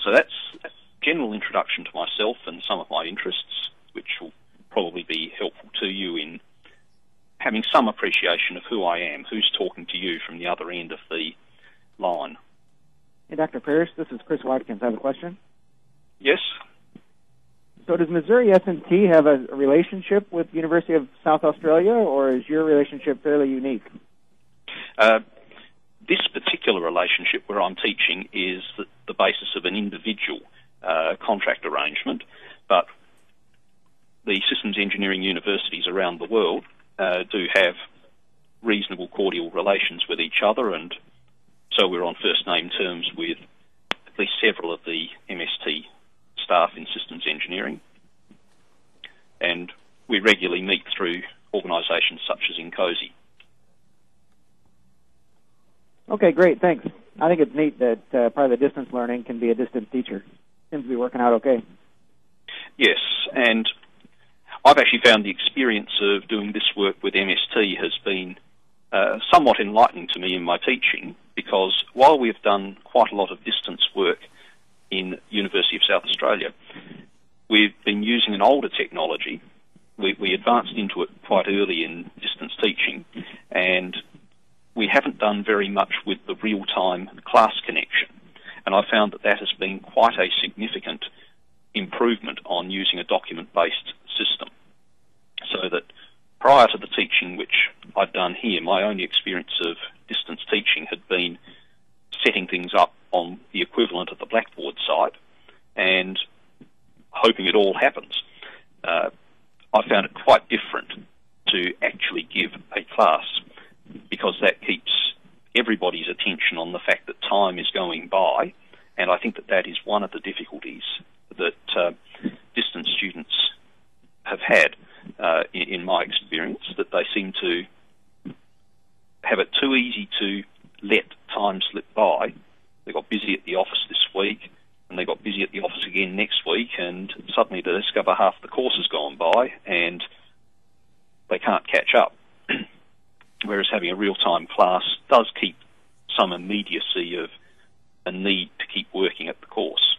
So that's a general introduction to myself and some of my interests, which will probably be helpful to you in having some appreciation of who I am, who's talking to you from the other end of the line. Hey, Dr. Ferris, this is Chris Watkins. I have a question. Yes? So does Missouri S&T have a relationship with University of South Australia, or is your relationship fairly unique? This particular relationship where I'm teaching is the basis of an individual contract arrangement, but the systems engineering universities around the world do have reasonable cordial relations with each other, and so we're on first name terms with at least several of the MST staff in systems engineering. And we regularly meet through organisations such as INCOSI. Okay, great, thanks. I think it's neat that part of the distance learning can be a distance teacher. Seems to be working out okay. Yes, and I've actually found the experience of doing this work with MST has been somewhat enlightening to me in my teaching, because while we've done quite a lot of distance work in University of South Australia, we've been using an older technology. We advanced into it quite early in distance teaching, and we haven't done very much with the real-time class connection. And I found that has been quite a significant improvement on using a document-based system. So that prior to the teaching which I've done here, my only experience of distance teaching had been setting things up on the equivalent of the Blackboard site and hoping it all happens. I found it quite different to actually give a class, because that keeps everybody's attention on the fact that time is going by, and I think that is one of the difficulties that distance students have had in my experience, that they seem to have it too easy to let time slip by. They got busy at the office this week, and they got busy at the office again next week, and suddenly they discover half the course has gone by, and they can't catch up. Whereas having a real-time class does keep some immediacy of a need to keep working at the course.